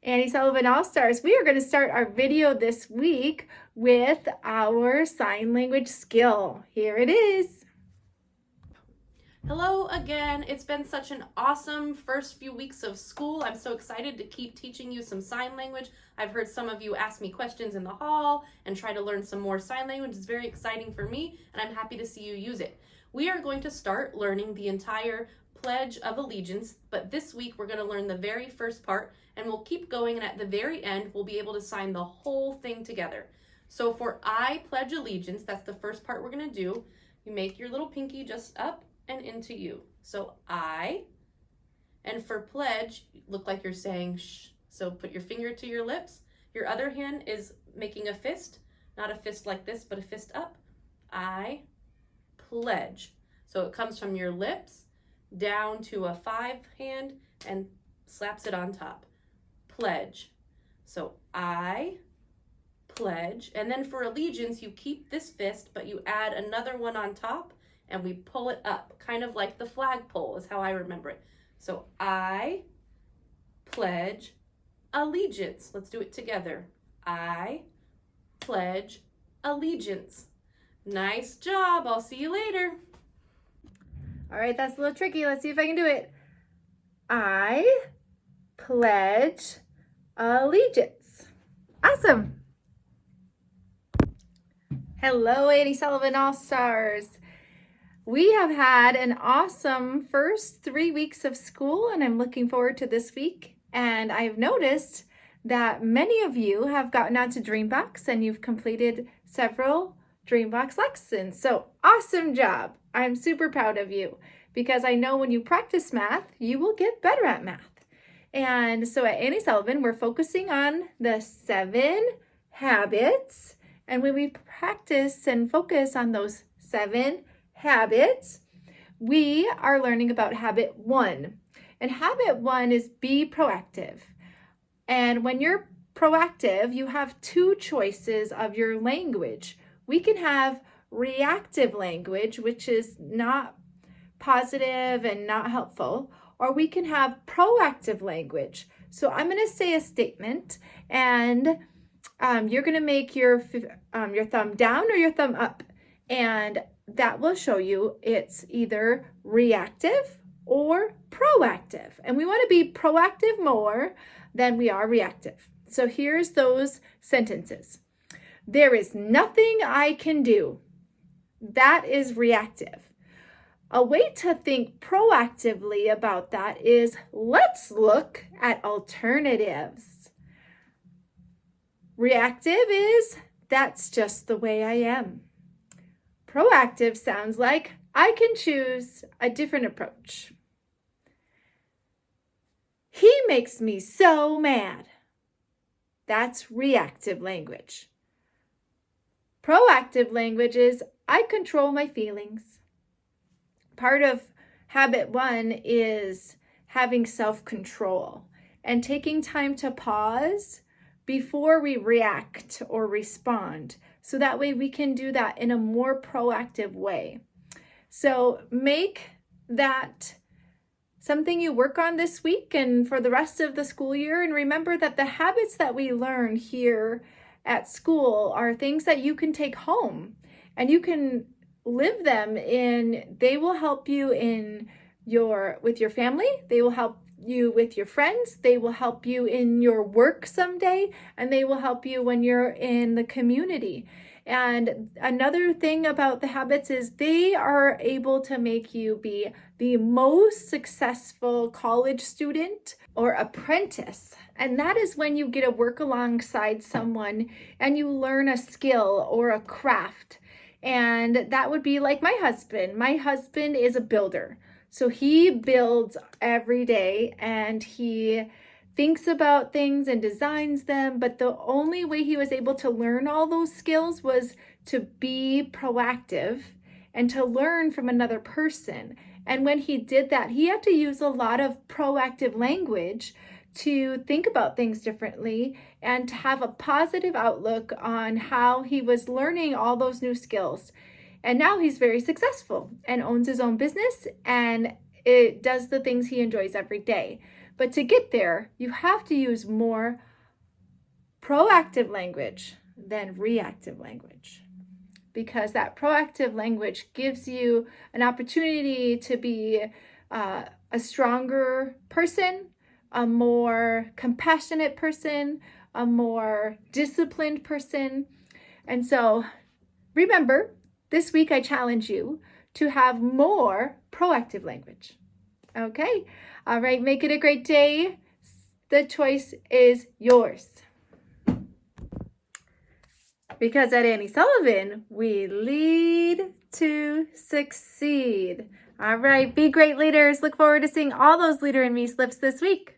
Annie Sullivan All-Stars. We are going to start our video this week with our sign language skill. Here it is. Hello again. It's been such an awesome first few weeks of school. I'm so excited to keep teaching you some sign language. I've heard some of you ask me questions in the hall and try to learn some more sign language. It's very exciting for me, and I'm happy to see you use it. We are going to start learning the entire Pledge of Allegiance, but this week we're going to learn the very first part, and we'll keep going, and at the very end we'll be able to sign the whole thing together. So for I pledge allegiance, that's the first part we're going to do. You make your little pinky just up and into you. So I, and for pledge, look like you're saying shh. So put your finger to your lips. Your other hand is making a fist, not a fist like this, but a fist up. I pledge. So it comes from your lips down to a 5 hand and slaps it on top. Pledge. So I pledge. And then for allegiance, you keep this fist, but you add another one on top and we pull it up, kind of like the flagpole is how I remember it. So I pledge allegiance. Let's do it together. I pledge allegiance. Nice job. I'll see you later. All right, that's a little tricky. Let's see if I can do it. I pledge allegiance. Awesome. Hello, Annie Sullivan All-Stars. We have had an awesome first 3 weeks of school, and I'm looking forward to this week. And I've noticed that many of you have gotten onto Dreambox and you've completed several Dreambox lessons. So awesome job. I'm super proud of you because I know when you practice math, you will get better at math. And so at Annie Sullivan, we're focusing on the 7 habits. And when we practice and focus on those 7 habits, we are learning about habit 1. And habit 1 is be proactive. And when you're proactive, you have 2 choices of your language. We can have reactive language, which is not positive and not helpful, or we can have proactive language. So I'm going to say a statement, and you're going to make your thumb down or your thumb up, and that will show you it's either reactive or proactive. And we want to be proactive more than we are reactive. So here's those sentences. There is nothing I can do. That is reactive. A way to think proactively about that is let's look at alternatives. Reactive is that's just the way I am. Proactive sounds like I can choose a different approach. He makes me so mad. That's reactive language. Proactive language is I control my feelings. Part of habit 1 is having self-control and taking time to pause before we react or respond. So that way we can do that in a more proactive way. So make that something you work on this week and for the rest of the school year. And remember that the habits that we learn here at school are things that you can take home and you can live them in. They will help you with your family. They will help you with your friends. They will help you in your work someday, and they will help you when you're in the community. And another thing about the habits is they are able to make you be the most successful college student or apprentice. And that is when you get to work alongside someone and you learn a skill or a craft. And that would be like my husband. My husband is a builder. So he builds every day and he thinks about things and designs them, but the only way he was able to learn all those skills was to be proactive and to learn from another person. And when he did that, he had to use a lot of proactive language to think about things differently and to have a positive outlook on how he was learning all those new skills. And now he's very successful and owns his own business and it does the things he enjoys every day. But to get there, you have to use more proactive language than reactive language, because that proactive language gives you an opportunity to be a stronger person, a more compassionate person, a more disciplined person. And so remember, this week I challenge you to have more proactive language. Okay? All right, make it a great day. The choice is yours. Because at Annie Sullivan, we lead to succeed. All right, be great leaders. Look forward to seeing all those Leader in Me slips this week.